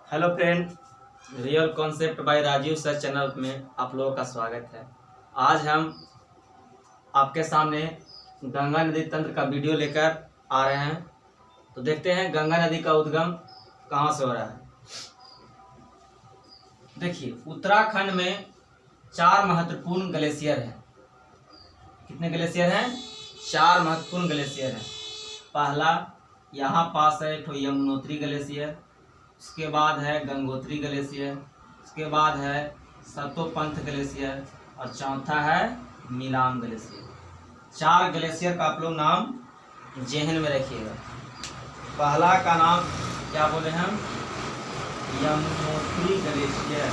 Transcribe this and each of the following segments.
Hello friend, real concept by Rajiv sir channel में आप लोगों का स्वागत है। आज हम आपके सामने गंगा नदी तंत्र का वीडियो लेकर आ रहे हैं। तो देखते हैं गंगा नदी का उद्गम कहाँ से हो रहा है। देखिए, उत्तराखंड में 4 महत्वपूर्ण ग्लेशियर हैं। कितने ग्लेशियर हैं? 4 महत्वपूर्ण ग्लेशियर हैं। पहला यहाँ पास है तो यमुनोत्री ग्लेशियर, उसके बाद है गंगोत्री ग्लेशियर, उसके बाद है सतोपंथ ग्लेशियर और चौथा है मिलाम ग्लेशियर। 4 ग्लेशियर का आप लोग नाम जेहन में रखिएगा। पहला का नाम क्या बोले हम? यमुनोत्री ग्लेशियर।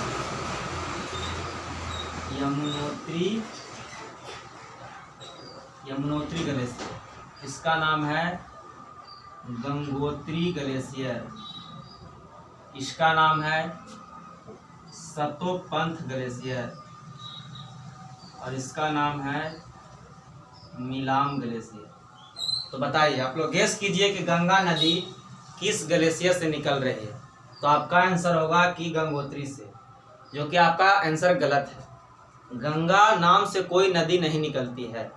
यमुनोत्री ग्लेशियर। इसका नाम है गंगोत्री ग्लेशियर। इसका नाम है सतोपंथ ग्लेशियर और इसका नाम है मिलाम ग्लेशियर। तो बताइए, आप लोग गेस कीजिए कि गंगा नदी किस ग्लेशियर से निकल रही है। तो आपका आंसर होगा कि गंगोत्री से, जो कि आपका आंसर गलत है। गंगा नाम से कोई नदी नहीं निकलती है,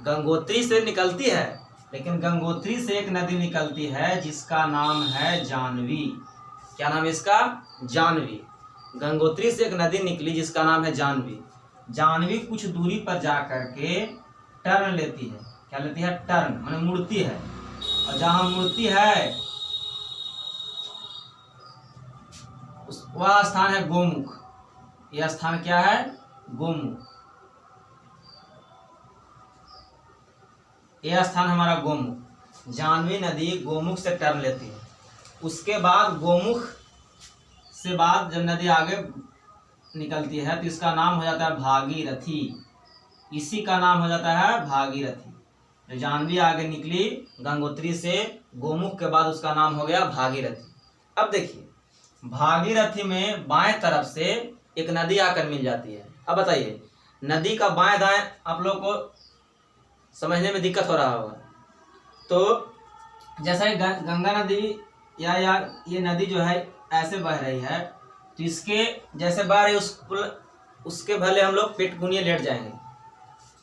गंगोत्री से निकलती है। लेकिन गंगोत्री से एक नदी निकलती है जिसका नाम है जानवी। क्या नाम है इसका? जानवी। गंगोत्री से एक नदी निकली जिसका नाम है जानवी। जानवी कुछ दूरी पर जा करके टर्न लेती है। क्या लेती है? टर्न, माने मुड़ती है। और जहां मुड़ती है वह स्थान है गोमुख। यह स्थान क्या है? गोमुख। यह स्थान हमारा गोमुख। जानवी नदी गोमुख से टर्न लेती है। उसके बाद गोमुख से बाद जब नदी आगे निकलती है तो इसका नाम हो जाता है भागीरथी। इसी का नाम हो जाता है भागीरथी। जो जानवी आगे निकली गंगोत्री से, गोमुख के बाद उसका नाम हो गया भागीरथी। अब देखिए, भागीरथी में बाएं तरफ से एक नदी आकर मिल जाती है। अब बताइए, नदी का बाएं दाएं आप लोग को समझने में दिक्कत हो रहा होगा। तो जैसा ही गंगा नदी या ये नदी जो है ऐसे बह रही है, तो इसके जैसे बह रही उसके भले हम लोग पेट गुनिए लेट जाएंगे।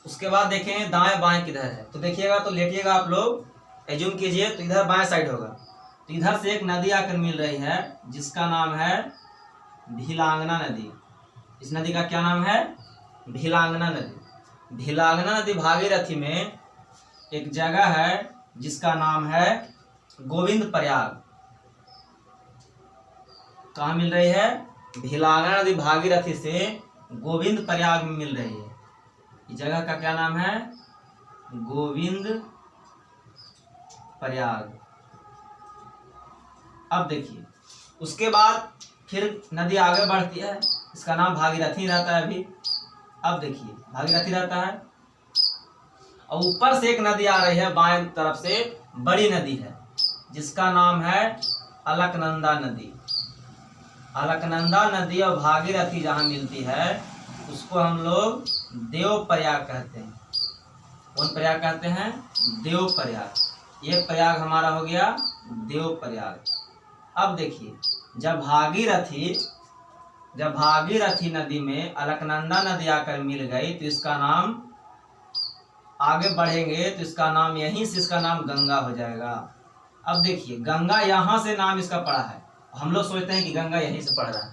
उसके बाद देखेंगे दाएं बाएं किधर है। तो देखिएगा, तो लेटिएगा आप लोग, एज्यूम कीजिए तो इधर बाएं साइड होगा। तो इधर से एक नदी आकर मिल रही है जिसका नाम है भीलांगना नदी। इस नदी का क्या नाम है? भीलांगना नदी। भीलांगना नदी भागीरथी में एक जगह है जिसका नाम है गोविंद प्रयाग। कहाँ मिल रही है? भीलांगना नदी भागीरथी से गोविंद प्रयाग में मिल रही है। इस जगह का क्या नाम है? गोविंद प्रयाग। अब देखिए, उसके बाद फिर नदी आगे बढ़ती है, इसका नाम भागीरथी रहता है अभी। अब देखिए, भागीरथी रहता है और ऊपर से एक नदी आ रही है बाएं तरफ से, बड़ी नदी है जिसका नाम है अलकनंदा नदी। अलकनंदा नदी और भागीरथी जहाँ मिलती है उसको हम लोग देव प्रयाग कहते हैं। कौन प्रयाग कहते हैं? देव प्रयाग। ये प्रयाग हमारा हो गया देव प्रयाग। अब देखिए, जब भागीरथी नदी में अलकनंदा नदी आकर मिल गई तो इसका नाम, आगे बढ़ेंगे तो इसका नाम, यहीं से इसका नाम गंगा हो जाएगा। अब देखिए, गंगा यहाँ से नाम इसका पड़ा है। हम लोग सोचते हैं कि गंगा यहीं से पड़ रहा है।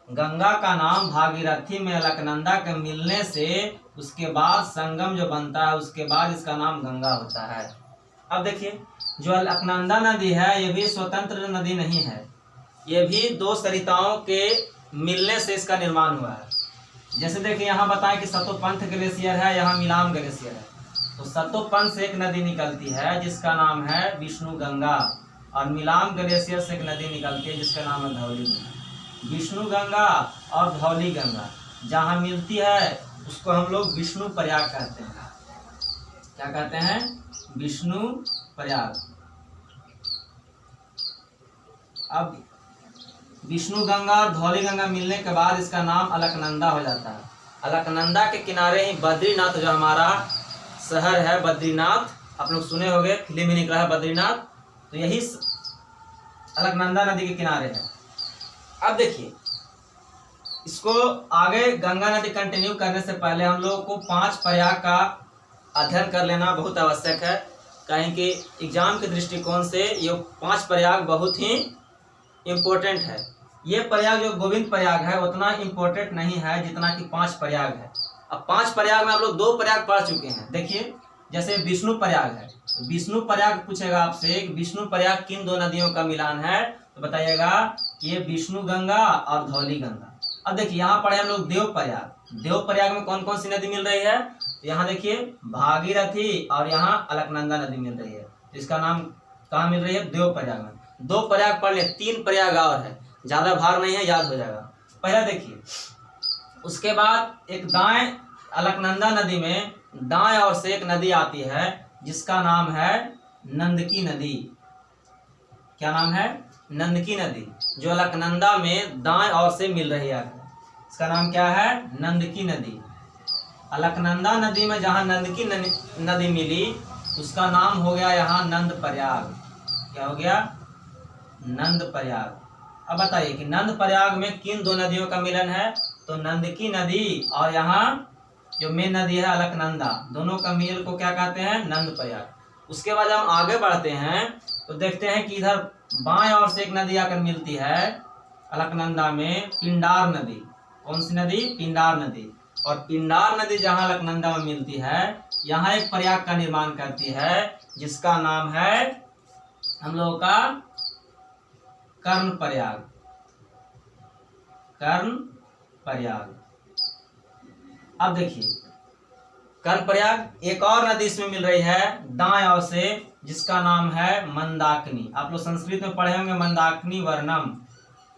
गंगा का नाम भागीरथी में अलकनंदा के मिलने से उसके बाद संगम जो बनता है उसके बाद इसका नाम गंगा होता है। अब देखिए, जो अलकनंदा नदी है ये भी स्वतंत्र नदी नहीं है। ये भी 2 सरिताओं के मिलने से इसका निर्माण हुआ है। जैसे देखिए, यहाँ बताएं कि सतोपंथ ग्लेशियर है, यहाँ मिलाम ग्लेशियर है। तो सतोपंथ से एक नदी निकलती है जिसका नाम है विष्णु गंगा, और मिलाम ग्लेशियर से एक नदी निकलती है जिसका नाम है धौली गंगा। विष्णु गंगा और धौली गंगा जहाँ मिलती है उसको हम लोग विष्णु प्रयाग कहते हैं। क्या कहते हैं? विष्णु प्रयाग। अब विष्णु गंगा और धौली गंगा मिलने के बाद इसका नाम अलकनंदा हो जाता है। अलकनंदा के किनारे ही बद्रीनाथ, जो हमारा शहर है बद्रीनाथ, आप लोग सुने होंगे, फिल्म में निकला है बद्रीनाथ। तो यही अलकनंदा नदी के किनारे है। अब देखिए, इसको आगे गंगा नदी कंटिन्यू करने से पहले हम लोगों को 5 प्रयाग का अध्ययन कर लेना बहुत आवश्यक है। कहीं कि एग्जाम के दृष्टिकोण से ये 5 प्रयाग बहुत ही इम्पोर्टेंट है। ये प्रयाग जो गोविंद प्रयाग है उतना इम्पोर्टेंट नहीं है जितना कि 5 प्रयाग है। अब 5 प्रयाग में आप लोग 2 प्रयाग पढ़ चुके हैं। देखिए, जैसे विष्णु प्रयाग है, विष्णु प्रयाग पूछेगा आपसे कि विष्णु प्रयाग किन 2 नदियों का मिलान है, तो बताइएगा ये विष्णु गंगा और धौली गंगा। अब देखिए, यहाँ पढ़े हम लोग देव प्रयाग। देव प्रयाग में कौन कौन सी नदी मिल रही है, तो यहाँ देखिए भागीरथी और यहाँ अलकनंदा नदी मिल रही है। तो इसका नाम कहाँ मिल रही है, देव प्रयाग में। 2 प्रयाग पढ़ ले, 3 प्रयाग और है, ज्यादा भार नहीं है, याद हो जाएगा। पहला देखिए, उसके बाद एक दाएं अलकनंदा नदी में दाएं ओर से एक नदी आती है जिसका नाम है नंदकी नदी। क्या नाम है, नंदकी नदी, जो अलकनंदा में दाएं ओर से मिल रही है। इसका नाम क्या है, नंदकी नदी। अलकनंदा नदी में जहाँ नंदकी नदी मिली उसका नाम हो गया यहाँ नंद प्रयाग। क्या हो गया, नंद प्रयाग। अब बताइए कि नंद प्रयाग में किन 2 नदियों का मिलन है, तो नंदकी नदी और यहाँ जो मेन नदी है अलकनंदा, दोनों का मिल को क्या कहते हैं, नंद प्रयाग। उसके बाद हम आगे बढ़ते हैं तो देखते हैं कि इधर बाएं ओर से एक नदी आकर मिलती है अलकनंदा में, पिंडार नदी। कौन सी नदी, पिंडार नदी। और पिंडार नदी जहाँ अलकनंदा में मिलती है यहाँ एक प्रयाग का निर्माण करती है जिसका नाम है हम लोगों का कर्ण प्रयाग। कर्ण प्रयाग। अब देखिए, कर्ण प्रयाग एक और नदी इसमें मिल रही है दाएं ओर से जिसका नाम है मंदाकिनी। आप लोग संस्कृत में पढ़े होंगे मंदाकिनी वर्णम।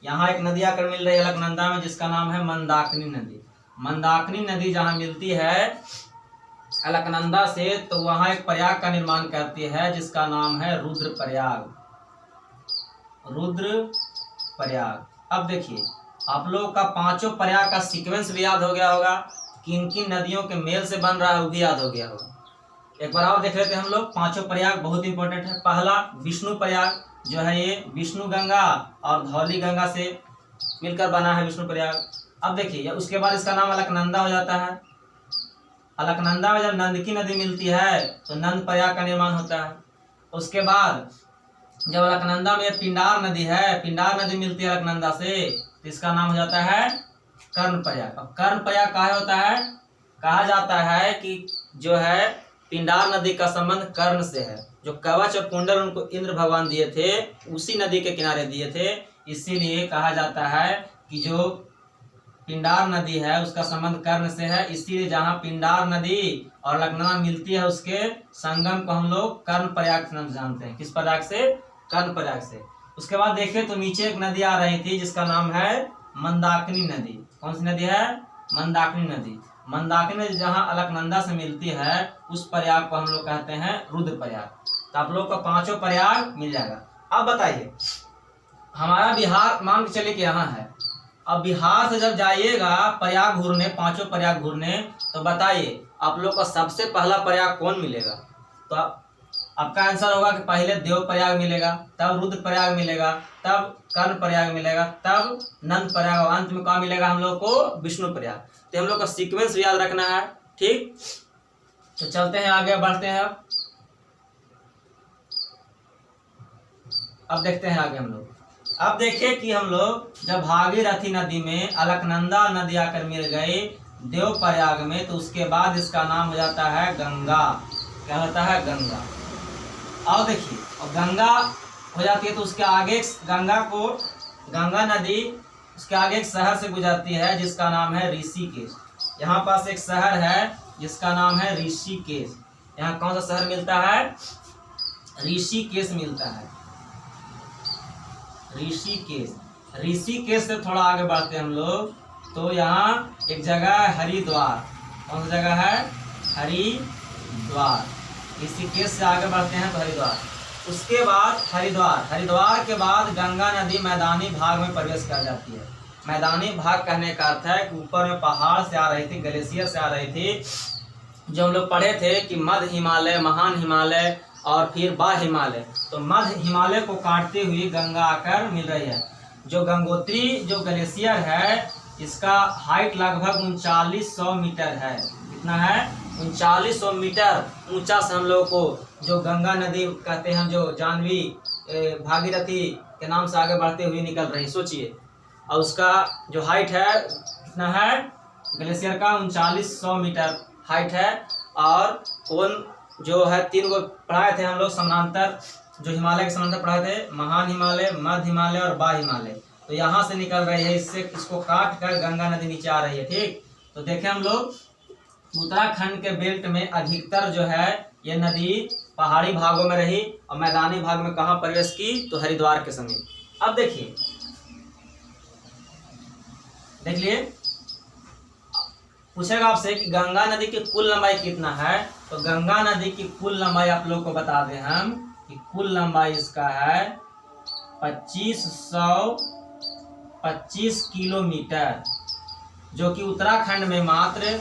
यहाँ एक नदी आकर मिल रही है अलकनंदा में जिसका नाम है मंदाकिनी नदी। मंदाकिनी नदी जहाँ मिलती है अलकनंदा से तो वहाँ एक प्रयाग का निर्माण करती है जिसका नाम है रुद्र प्रयाग। रुद्र प्रयाग। अब देखिए, आप लोगों का 5 प्रयाग का सीक्वेंस भी याद हो गया होगा, किन किन नदियों के मेल से बन रहा है वो भी याद हो गया होगा। एक बार और देख लेते हैं हम लोग। 5 प्रयाग बहुत इंपॉर्टेंट है। पहला विष्णु प्रयाग, जो है ये विष्णु गंगा और धौली गंगा से मिलकर बना है विष्णु प्रयाग। अब देखिए, उसके बाद इसका नाम अलकनंदा हो जाता है। अलकनंदा में जब नंदकी नदी मिलती है तो नंद प्रयाग का निर्माण होता है। उसके बाद जब अलकनंदा में पिंडार नदी है, पिंडार नदी मिलती है अलकनंदा से, तो इसका नाम हो जाता है कर्ण प्रयाग। अब कर्ण प्रयाग कहाँ होता है, कहा जाता है कि जो है पिंडार नदी का संबंध कर्ण से है। जो कवच और कुंडल उनको इंद्र भगवान दिए थे उसी नदी के किनारे दिए थे, इसीलिए कहा जाता है कि जो पिंडार नदी है उसका संबंध कर्ण से है। इसीलिए जहाँ पिंडार नदी और अलकनंदा मिलती है उसके संगम को हम लोग कर्ण प्रयाग से जानते हैं। किस प्रयाग से, कर्ण प्रयाग से। उसके बाद देखिए तो नीचे एक नदी आ रही थी जिसका नाम है मंदाकिनी नदी। कौन सी नदी है, मंदाकिनी नदी। मंदाकिनी नदी जहाँ अलकनंदा से मिलती है उस प्रयाग को हम लोग कहते हैं रुद्र प्रयाग। तो आप लोग का 5 प्रयाग मिल जाएगा। अब बताइए, हमारा बिहार मान के चलिए कि यहाँ है। अब बिहार से जब जाइएगा प्रयाग घूरने, 5 प्रयाग घूरने, तो बताइए आप लोग का सबसे पहला प्रयाग कौन मिलेगा। तो आपका आंसर होगा कि पहले देव प्रयाग मिलेगा, तब रुद्र प्रयाग मिलेगा, तब कर्ण प्रयाग मिलेगा, तब नंद प्रयाग, और अंत में कहाँ मिलेगा हम लोग को, विष्णु प्रयाग। तो हम लोग का सीक्वेंस भी याद रखना है। ठीक, तो चलते हैं आगे, बढ़ते हैं। अब देखते हैं आगे हम लोग। अब देखिए कि हम लोग जब भागीरथी नदी में अलकनंदा नदी आकर मिल गई देव प्रयाग में, तो उसके बाद इसका नाम हो जाता है गंगा। क्या होता है, गंगा। और देखिए, और गंगा हो जाती है तो उसके आगे गंगा नदी उसके आगे एक शहर से गुजरती है जिसका नाम है ऋषिकेश। यहाँ पास एक शहर है जिसका नाम है ऋषिकेश। यहाँ कौन सा शहर मिलता है, ऋषिकेश मिलता है। ऋषिकेश। ऋषिकेश से थोड़ा आगे बढ़ते हैं हम लोग, तो यहाँ एक जगह है हरिद्वार। कौन सी जगह है, हरिद्वार। ऋषिकेश से आगे बढ़ते हैं तो हरिद्वार। उसके बाद हरिद्वार के बाद गंगा नदी मैदानी भाग में प्रवेश कर जाती है। मैदानी भाग कहने का अर्थ है कि ऊपर में पहाड़ से आ रही थी, ग्लेशियर से आ रही थी, जो हम लोग पढ़े थे कि मध्य हिमालय, महान हिमालय और फिर बाह्य हिमालय। तो मध्य हिमालय को काटते हुए गंगा आकर मिल रही है। जो गंगोत्री जो ग्लेशियर है इसका हाइट लगभग 3900 मीटर है। कितना है? 3900 मीटर ऊंचा से हम लोगों को जो गंगा नदी कहते हैं, जो जाह्नवी भागीरथी के नाम से आगे बढ़ते हुए निकल रही, सोचिए। और उसका जो हाइट है कितना है? ग्लेशियर का 3900 मीटर हाइट है। और कौन जो है 3 को पढ़ाए थे हम लोग समानांतर, जो हिमालय के समानांतर पढ़ाए थे, महान हिमालय, मध्य हिमालय और बाह्य हिमालय। तो यहाँ से निकल रही है, इससे इसको काट कर गंगा नदी नीचे आ रही है। ठीक, तो देखें हम लोग उत्तराखंड के बेल्ट में अधिकतर जो है ये नदी पहाड़ी भागों में रही और मैदानी भाग में कहाँ प्रवेश की? तो हरिद्वार के समीप। अब देखिए, देख लिए, पूछेगा आपसे कि गंगा नदी की कुल लंबाई कितना है। तो गंगा नदी की कुल लंबाई आप लोग को बता दें हम कि कुल लंबाई इसका है 2525 किलोमीटर, जो कि उत्तराखंड में मात्र,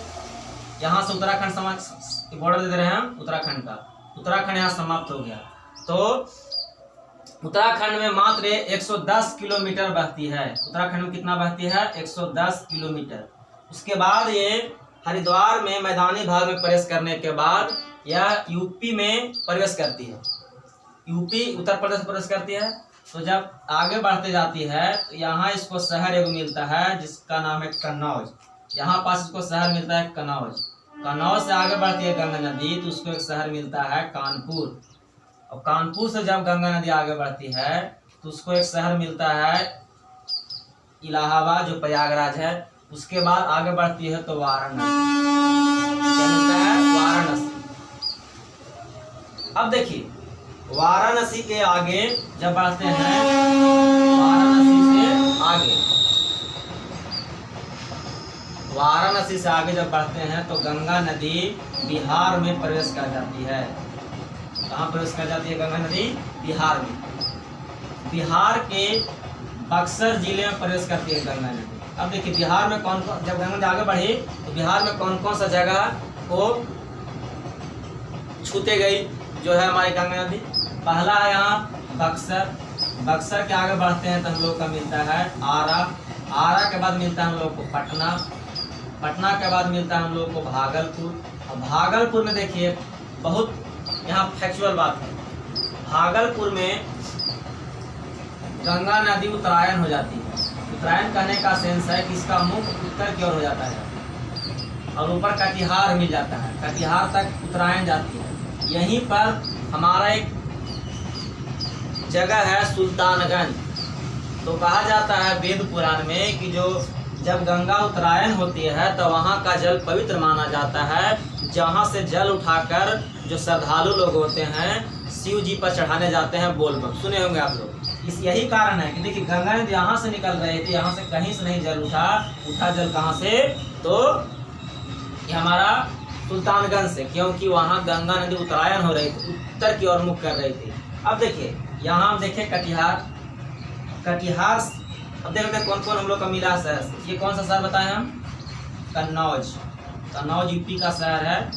यहाँ से उत्तराखंड समाप्त, बॉर्डर दे रहे हैं हम उत्तराखंड का, उत्तराखंड यहाँ समाप्त हो गया। तो उत्तराखंड में मात्र 110 किलोमीटर बहती है। उत्तराखंड में कितना बहती है? 110 किलोमीटर। उसके बाद ये हरिद्वार में मैदानी भाग में प्रवेश करने के बाद यह यूपी में प्रवेश करती है, यूपी उत्तर प्रदेश प्रवेश करती है। तो जब आगे बढ़ते जाती है तो यहाँ इसको शहर एगो मिलता है जिसका नाम है कन्नौज। यहाँ पास इसको शहर मिलता है कन्नौज। कन्नौज से आगे बढ़ती है गंगा नदी तो उसको एक शहर मिलता है कानपुर। और कानपुर से जब गंगा नदी आगे बढ़ती है तो उसको एक शहर मिलता है इलाहाबाद, जो प्रयागराज है। उसके बाद आगे बढ़ती है तो वाराणसी, क्या मिलता है? वाराणसी। अब देखिए, वाराणसी के आगे जब बढ़ते हैं, वाराणसी से आगे, वाराणसी से आगे जब बढ़ते हैं तो गंगा नदी बिहार में प्रवेश कर जाती है। कहाँ प्रवेश कर जाती है गंगा नदी? बिहार में। बिहार के बक्सर जिले में प्रवेश करती है गंगा नदी। अब देखिए, बिहार में कौन कौन, जब गंगा नदी आगे बढ़ी तो बिहार में कौन कौन सा जगह को छूते गई जो है हमारी गंगा नदी? पहला है यहाँ बक्सर। बक्सर के आगे बढ़ते हैं तो हम लोग का मिलता है आरा। आरा के बाद मिलता है हम लोग को पटना। पटना के बाद मिलता है हम लोग को भागलपुर। और भागलपुर में देखिए, बहुत यहाँ फैक्चुअल बात है, भागलपुर में गंगा नदी उत्तरायण हो जाती है। उत्तरायण कहने का सेंस है कि इसका मुख उत्तर की ओर हो जाता है और ऊपर कटिहार मिल जाता है, कटिहार तक उत्तरायण जाती है। यहीं पर हमारा एक जगह है सुल्तानगंज। तो कहा जाता है वेद पुराण में कि जो जब गंगा उत्तरायण होती है तो वहाँ का जल पवित्र माना जाता है, जहाँ से जल उठाकर जो श्रद्धालु लोग होते हैं शिव जी पर चढ़ाने जाते हैं। बोलबम सुने होंगे आप लोग। इस यही कारण है कि देखिए, गंगा नदी यहाँ से निकल रही थी, यहाँ से कहीं से नहीं जल उठा जल कहाँ से? तो ये हमारा सुल्तानगंज से, क्योंकि वहाँ गंगा नदी उत्तरायण हो रही थी, उत्तर की ओर मुख कर रही थी। अब देखिए, यहाँ हम देखें कटिहार। कटिहार अब देखते हैं कौन कौन हम लोग का मिला शहर से। ये कौन सा शहर बताएं हम? कन्नौज। कन्नौज यूपी का शहर है,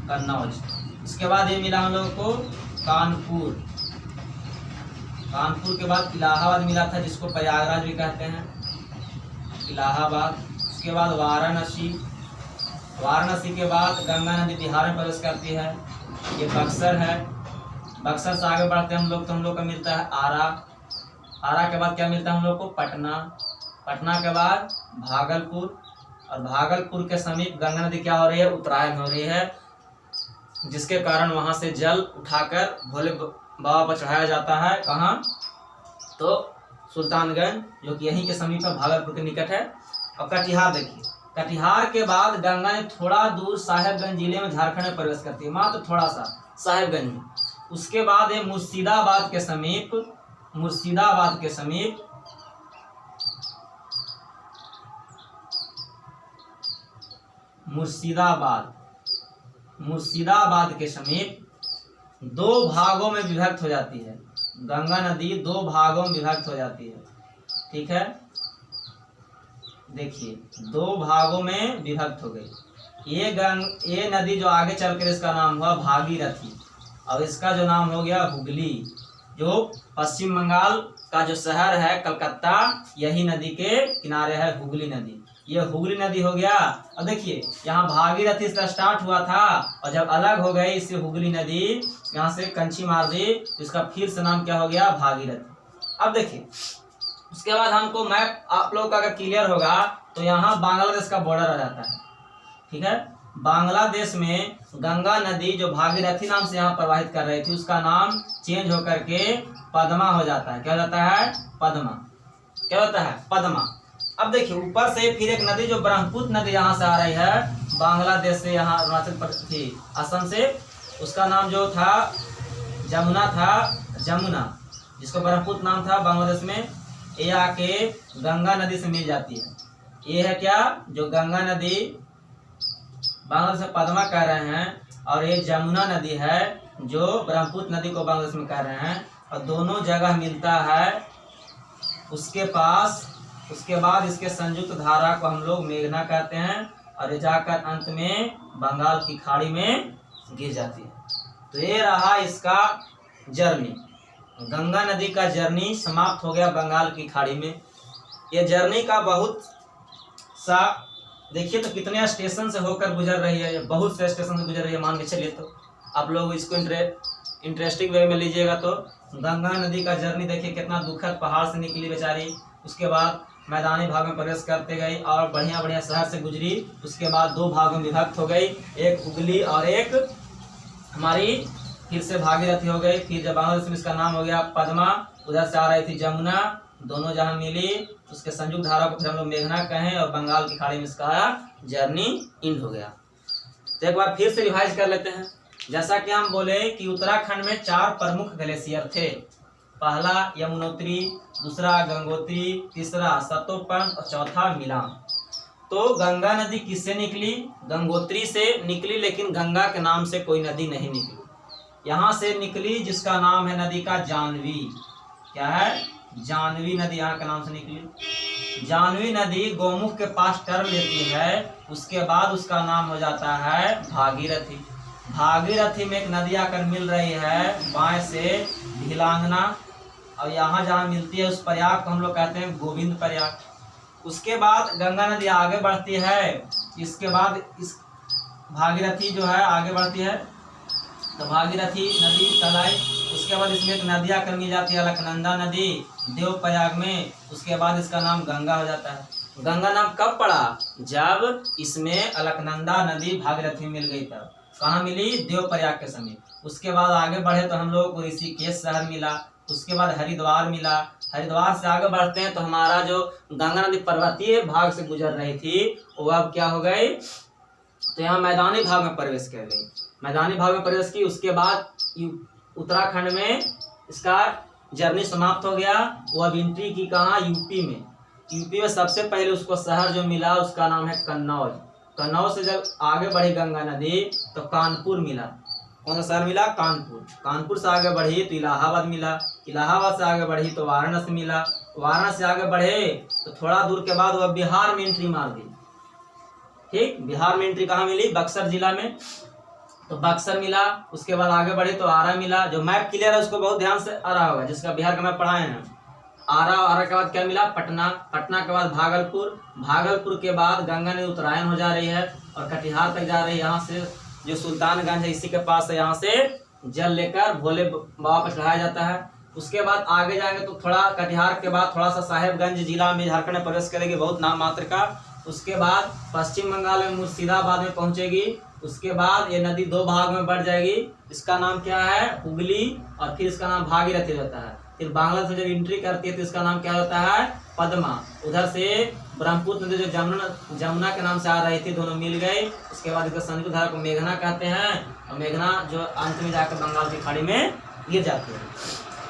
कन्नौज। इसके बाद ये मिला हम लोगों को कानपुर। कानपुर के बाद इलाहाबाद मिला था, जिसको प्रयागराज भी कहते हैं, इलाहाबाद। उसके बाद वाराणसी। वाराणसी के बाद गंगा नदी बिहार में प्रवेश करती है, ये बक्सर है। बक्सर से आगे बढ़ते हैं हम लोग तो हम लोग का मिलता है आरा। आरा के बाद क्या मिलता है हम लोग को? पटना। पटना के बाद भागलपुर। और भागलपुर के समीप गंगा नदी क्या हो रही है? उत्तरायण हो रही है, जिसके कारण वहाँ से जल उठाकर भोले बाबा पर चढ़ाया जाता है। कहाँ? तो सुल्तानगंज, जो कि यहीं के समीप है, भागलपुर के निकट है। और कटिहार देखिए, कटिहार के बाद गंगा ने थोड़ा दूर साहेबगंज जिले में झारखंड में प्रवेश करती है, मात्र थोड़ा सा साहेबगंज में। उसके बाद ये मुर्शिदाबाद के समीप, मुर्शिदाबाद के समीप मुर्शिदाबाद के समीप 2 भागों में विभक्त हो जाती है। गंगा नदी 2 भागों में विभक्त हो जाती है। ठीक है, देखिए 2 भागों में विभक्त हो गई। ये नदी जो आगे चलकर इसका नाम हुआ भागीरथी, और इसका जो नाम हो गया हुगली, जो पश्चिम बंगाल का जो शहर है कलकत्ता, यही नदी के किनारे है हुगली नदी। ये हुगली नदी हो गया। अब देखिए यहाँ भागीरथी से स्टार्ट हुआ था और जब अलग हो गई इससे हुगली नदी, यहाँ से कंची मार दी तो इसका फिर से नाम क्या हो गया, भागीरथी। अब देखिए उसके बाद हमको मैप आप लोग का अगर क्लियर होगा तो यहाँ बांग्लादेश का बॉर्डर आ जाता है। ठीक है, बांग्लादेश में गंगा नदी जो भागीरथी नाम से यहाँ प्रवाहित कर रही थी उसका नाम चेंज होकर के पद्मा हो जाता है। क्या हो जाता है, पद्मा। क्या होता है, पद्मा। अब देखिए ऊपर से फिर एक नदी जो ब्रह्मपुत्र नदी यहाँ से आ रही है बांग्लादेश से, यहाँ अरुणाचल प्रदेश थी असम से, उसका नाम जो था जमुना था, जमुना, जिसको ब्रह्मपुत्र नाम था बांग्लादेश में। ये आके गंगा नदी से मिल जाती है। ये है क्या, जो गंगा नदी बांग्लादेश में पद्मा कह रहे हैं, और ये जमुना नदी है जो ब्रह्मपुत्र नदी को बांग्लादेश में कह रहे हैं, और दोनों जगह मिलता है उसके पास। उसके बाद इसके संयुक्त धारा को हम लोग मेघना कहते हैं, और ये जाकर अंत में बंगाल की खाड़ी में गिर जाती है। तो ये रहा इसका जर्नी, गंगा नदी का जर्नी समाप्त हो गया बंगाल की खाड़ी में। ये जर्नी का बहुत सा देखिए तो कितने स्टेशन से होकर गुजर रही है, बहुत से स्टेशन से गुजर रही है मान के चलिए। तो आप लोग इसको इंटरेस्टिंग वे में लीजिएगा तो गंगा नदी का जर्नी देखिए कितना दुखद, पहाड़ से निकली बेचारी, उसके बाद मैदानी भाग में प्रवेश करते गई और बढ़िया बढ़िया शहर से गुजरी। उसके बाद दो भागों में विभक्त हो गई, एक हुगली और एक हमारी फिर से भागीरथी हो गई। फिर जब बांग्लादेश में इसका नाम हो गया पद्मा, उधर से आ रही थी जमुना, दोनों जहाँ मिली उसके संयुक्त धारा को फिर हम लोग मेघना कहें, और बंगाल की खाड़ी में इसका जर्नी इंड हो गया। तो एक बार फिर से रिवाइज कर लेते हैं। जैसा कि हम बोले कि उत्तराखंड में 4 प्रमुख ग्लेशियर थे, पहला यमुनोत्री, दूसरा गंगोत्री, तीसरा सतोपन और चौथा मिलान। तो गंगा नदी किससे निकली, गंगोत्री से निकली, लेकिन गंगा के नाम से कोई नदी नहीं निकली। यहाँ से निकली जिसका नाम है नदी का जानवी। क्या है, जानवी नदी यहाँ के नाम से निकली। जानवी नदी गोमुख के पास टर्न लेती है, उसके बाद उसका नाम हो जाता है भागीरथी। भागीरथी में एक नदी आकर मिल रही है बाएं से भिलांगना, और यहाँ जहाँ मिलती है उस प्रयाग को हम लोग कहते हैं गोविंद प्रयाग। उसके बाद गंगा नदी आगे बढ़ती है, इसके बाद इस भागीरथी जो है आगे बढ़ती है, तो भागीरथी नदी तलाई। उसके बाद इसमें एक नदी आकर मिल जाती है अलकनंदा नदी देवप्रयाग में, उसके बाद इसका नाम गंगा हो जाता है। गंगा नाम कब पड़ा, जब इसमें अलकनंदा नदी भागीरथी में मिल गई तब। कहाँ मिली, देवप्रयाग के समीप। उसके बाद आगे बढ़े तो हम लोग को ऋषिकेश शहर मिला, उसके बाद हरिद्वार मिला। हरिद्वार से आगे बढ़ते हैं तो हमारा जो गंगा नदी पर्वतीय भाग से गुजर रही थी वो अब क्या हो गई, तो यहाँ मैदानी भाग में प्रवेश कर गई, मैदानी भाग में प्रवेश की। उसके बाद उत्तराखंड में इसका जर्नी समाप्त हो गया। वो अब एंट्री की कहाँ, यूपी में। यूपी में सबसे पहले उसको शहर जो मिला उसका नाम है कन्नौज। कन्नौज से जब आगे बढ़ी गंगा नदी तो कानपुर मिला। कौन सा शहर मिला, कानपुर। कानपुर से आगे बढ़ी तो इलाहाबाद मिला। इलाहाबाद से आगे बढ़ी तो वाराणसी मिला। वाराणसी से आगे बढ़े तो थोड़ा दूर के बाद वह बिहार में एंट्री मार दी। ठीक, बिहार में एंट्री कहाँ मिली, बक्सर जिला में, तो बक्सर मिला। उसके बाद आगे बढ़े तो आरा मिला। जो मैप क्लियर है उसको बहुत ध्यान से आ रहा होगा, जिसका बिहार का मैप पढ़ाए हैं। आरा के बाद क्या मिला, पटना। पटना के बाद भागलपुर। भागलपुर के बाद गंगा नदी उत्तरायण हो जा रही है और कटिहार तक जा रही है। यहाँ से जो सुल्तानगंज है इसी के पास है, यहाँ से जल लेकर भोले बाबा पर चढ़ाया जाता है। उसके बाद आगे जाएंगे तो थोड़ा कटिहार के बाद थोड़ा सा साहेबगंज जिला में झारखंड में प्रवेश करेगी, बहुत नाम मात्र का। उसके बाद पश्चिम बंगाल में मुर्शिदाबाद में पहुंचेगी। उसके बाद ये नदी 2 भाग में बढ़ जाएगी, इसका नाम क्या है, हुगली, और फिर इसका नाम भागीरथी होता है। फिर बांग्लादेश से जब एंट्री करती है तो इसका नाम क्या होता है, पद्मा। उधर से ब्रह्मपुत्र नदी जो जमुना के नाम से आ रही थी, दोनों मिल गई। उसके बाद इसका संयुक्त धारा को मेघना कहते हैं, और मेघना जो अंत में जाकर बंगाल की खाड़ी में गिर जाती है।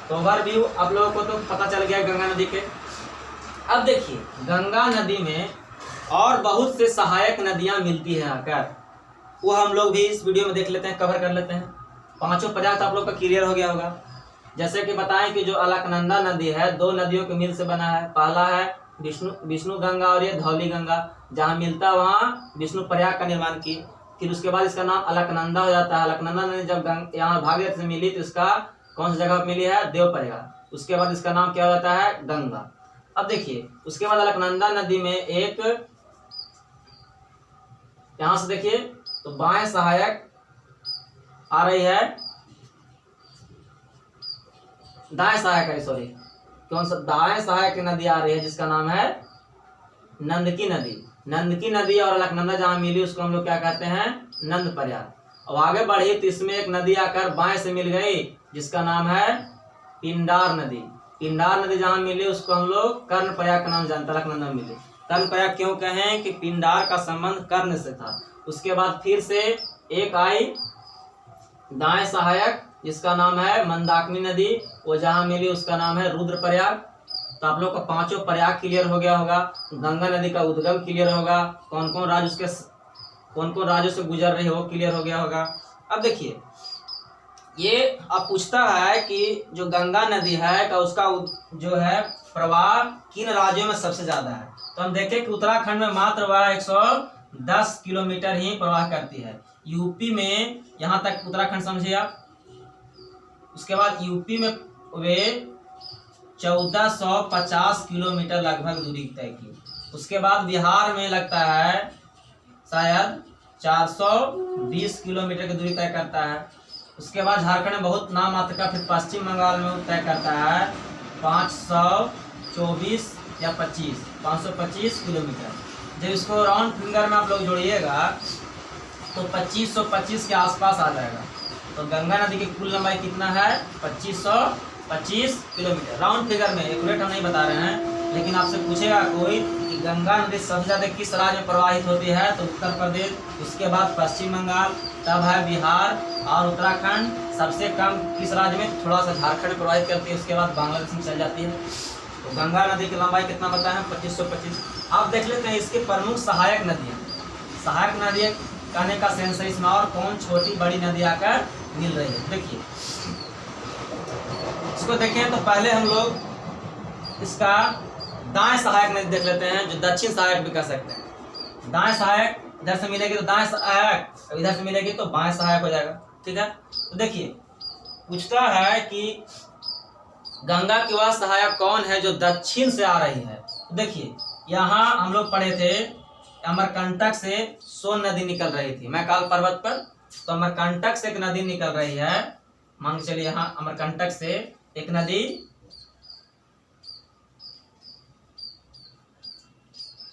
तो ओवरव्यू आप लोगों को तो पता चल गया गंगा नदी के। अब देखिए गंगा नदी में और बहुत से सहायक नदियां मिलती हैं आकर, वो हम लोग भी इस वीडियो में देख लेते हैं, कवर कर लेते हैं। 5 प्रयाग आप लोग का क्लियर हो गया होगा। जैसे कि बताएं कि जो अलकनंदा नदी है 2 नदियों के मिल से बना है। पहला है विष्णु गंगा और ये धौली गंगा, जहाँ मिलता वहाँ विष्णु प्रयाग का निर्माण की। फिर उसके बाद इसका नाम अलकनंदा हो जाता है। अलकनंदा नदी जब यहाँ भागीरथी से मिली तो इसका कौन सी जगह मिली है, देवप्रयाग। उसके बाद इसका नाम क्या हो जाता है, गंगा। अब देखिए उसके बाद अलकनंदा नदी में एक, यहां से देखिए तो बाएं सहायक आ रही है, दाएं सहायक है, सॉरी कौन सा, दाएं सहायक नदी आ रही है जिसका नाम है नंदकी नदी। नंदकी नदी और अलकनंदा जहां मिली उसको हम लोग क्या कहते हैं, नंद प्रयाग। अब आगे बढ़ी तो इसमें एक नदी आकर बाएं से मिल गई जिसका नाम है पिंडार नदी। पिंडार नदी जहां मिली उसको हम लोग कर्ण प्रयाग का नाम जानते हैं, अलकनंदा में मिली। कर्ण प्रयाग क्यों कहें कि पिंडार का संबंध कर्ण से था। उसके बाद फिर से एक आई दाएं सहायक जिसका नाम है मंदाकिनी नदी, वो जहां मिली उसका नाम है रुद्र प्रयाग। तो आप लोग का पांचों प्रयाग क्लियर हो गया होगा, गंगा नदी का उद्गम क्लियर होगा, कौन कौन राज्यों से गुजर रही है वो क्लियर हो गया होगा। अब देखिए ये अब पूछता है कि जो गंगा नदी है का उसका जो है प्रवाह किन राज्यों में सबसे ज्यादा है। तो हम देखें कि उत्तराखंड में मात्र वह 110 किलोमीटर ही प्रवाह करती है। यूपी में, यहाँ तक उत्तराखंड समझिए आप, उसके बाद यूपी में वे 1450 किलोमीटर लगभग दूरी तय की। उसके बाद बिहार में लगता है शायद 420 किलोमीटर की दूरी तय करता है। उसके बाद झारखंड में बहुत नाम मात्र का, फिर पश्चिम बंगाल में तय करता है 524 या 525 किलोमीटर। जब इसको राउंड फिंगर में आप लोग जोड़िएगा तो 2525 के आसपास आ जाएगा। तो गंगा नदी की कुल लंबाई कितना है, 2525 किलोमीटर। राउंड फिगर में, एक्यूरेट हम नहीं बता रहे हैं, लेकिन आपसे पूछेगा कोई कि गंगा नदी सबसे ज्यादा किस राज्य में प्रवाहित होती है, तो उत्तर प्रदेश, उसके बाद पश्चिम बंगाल, तब है बिहार और उत्तराखंड। सबसे कम किस राज्य में, थोड़ा सा झारखंड प्रवाहित करती है, उसके बाद बांग्लादेश में चल जाती है। तो गंगा नदी की लंबाई कितना बताया है, 2525। आप देख लेते हैं इसके प्रमुख सहायक नदियाँ। सहायक नदी कहने का सेंस है इसमें, और कौन छोटी बड़ी नदी आकर मिल रही है। देखिए इसको देखें तो पहले हम लोग इसका दाएं सहायक नदी देख लेते हैं, जो दक्षिण सहायक भी कह सकते हैं। दाएं सहायक इधर से मिलेगी तो दाएं सहायक, इधर से मिलेगी तो बाएं सहायक हो जाएगा, ठीक है। तो देखिए पूछता है कि गंगा की वह सहायक कौन है जो दक्षिण से आ रही है। तो देखिए यहाँ हम लोग पढ़े थे अमरकंटक से सोन नदी निकल रही थी मैकाल पर्वत पर। तो अमरकंटक से एक नदी निकल रही है, मान के चलिए यहाँ अमरकंटक से एक नदी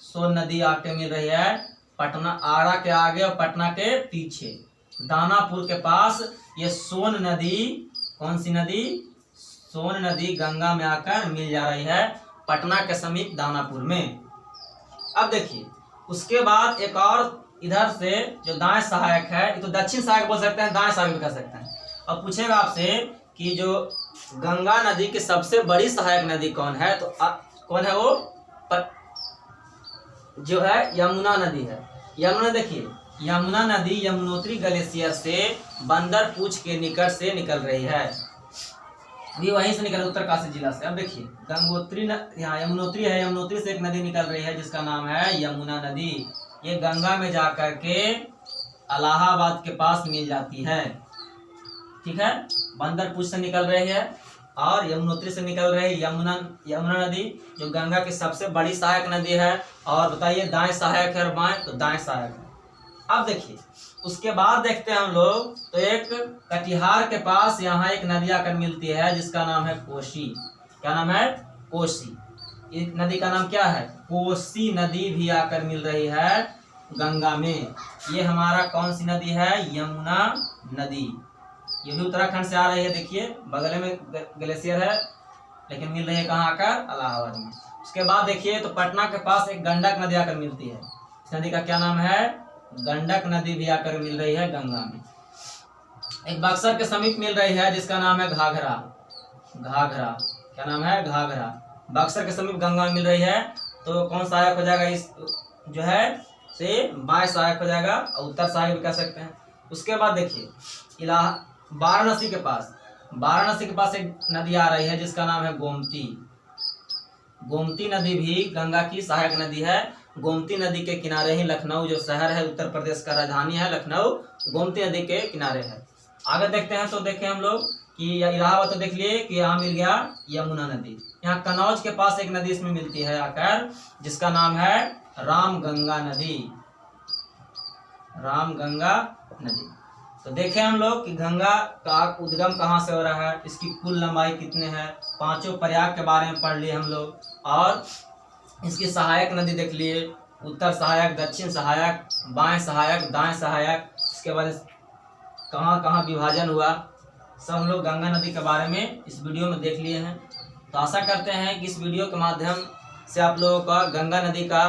सोन नदी आके मिल रही है पटना, आगरा के आगे और पटना के पीछे दानापुर के पास। ये सोन नदी, कौन सी नदी, सोन नदी गंगा में आकर मिल जा रही है पटना के समीप दानापुर में। अब देखिए उसके बाद एक और इधर से जो दाएं सहायक है, ये तो दक्षिण सहायक बोल सकते हैं, दाएं सहायक भी कह सकते हैं। अब पूछेगा आपसे कि जो गंगा नदी की सबसे बड़ी सहायक नदी कौन है, तो कौन है वो, जो है यमुना नदी है। यमुना, देखिए यमुना नदी यमुनोत्री ग्लेशियर से बंदर पूछ के निकट से निकल रही है, अभी वहीं से निकल उत्तरकाशी जिला से। अब देखिए गंगोत्री, यहाँ यमुनोत्री है, यमुनोत्री से एक नदी निकल रही है जिसका नाम है यमुना नदी। ये गंगा में जाकर के इलाहाबाद के पास मिल जाती है, ठीक है। बंदरपुर से निकल रही है और यमुनोत्री से निकल रही है यमुना नदी, जो गंगा की सबसे बड़ी सहायक नदी है। और बताइए दाएं सहायक है और बाएं, तो दाएं सहायक है। अब देखिए उसके बाद देखते हैं हम लोग, तो एक कटिहार के पास यहाँ एक नदी आकर मिलती है जिसका नाम है कोसी। क्या नाम है, कोसी। इस नदी का नाम क्या है, कोसी नदी भी आकर मिल रही है गंगा में। ये हमारा कौन सी नदी है, यमुना नदी। ये भी उत्तराखंड से आ रही है, देखिए बगल में ग्लेशियर है, लेकिन मिल रही है कहाँ आकर, इलाहाबाद में। उसके बाद देखिए तो पटना के पास एक गंडक नदी आकर मिलती है। इस नदी का क्या नाम है, गंडक नदी भी आकर मिल रही है गंगा में। एक बक्सर के समीप मिल रही है जिसका नाम है घाघरा। घाघरा, क्या नाम है, घाघरा। बक्सर के समीप गंगा में मिल रही है, तो कौन सहायक हो जाएगा, इस जो है से बाएं सहायक हो जाएगा, और उत्तर सहायक भी कह सकते हैं। उसके बाद देखिए वाराणसी के पास एक नदी आ रही है जिसका नाम है गोमती। गोमती नदी भी गंगा की सहायक नदी है। गोमती नदी के किनारे ही लखनऊ जो शहर है, उत्तर प्रदेश का राजधानी है लखनऊ, गोमती नदी के किनारे है। आगे देखते हैं तो देखें हम लोग कि इलाहाबाद तो देख लिए कि यहाँ मिल गया यमुना नदी। यहाँ कन्नौज के पास एक नदी इसमें मिलती है आकर, जिसका नाम है रामगंगा नदी। रामगंगा नदी। तो देखें हम लोग कि गंगा का उद्गम कहाँ से हो रहा है, इसकी कुल लंबाई कितने हैं, पांचों प्रयाग के बारे में पढ़ लिए हम लोग, और इसकी सहायक नदी देख लिए, उत्तर सहायक, दक्षिण सहायक, बाएं सहायक, दाएं सहायक, इसके बाद कहाँ कहाँ विभाजन हुआ, सब हम लोग गंगा नदी के बारे में इस वीडियो में देख लिए हैं। तो आशा करते हैं कि इस वीडियो के माध्यम से आप लोगों का गंगा नदी का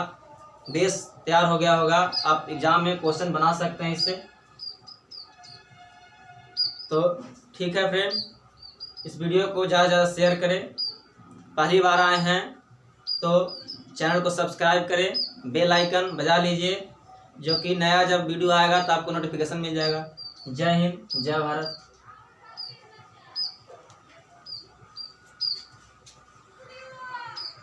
बेस तैयार हो गया होगा। आप एग्जाम में क्वेश्चन बना सकते हैं इससे। तो ठीक है फ्रेंड, इस वीडियो को ज़्यादा से ज़्यादा शेयर करें। पहली बार आए हैं तो चैनल को सब्सक्राइब करें, बेल आइकन बजा लीजिए, जो कि नया जब वीडियो आएगा तो आपको नोटिफिकेशन मिल जाएगा। जय हिंद, जय भारत।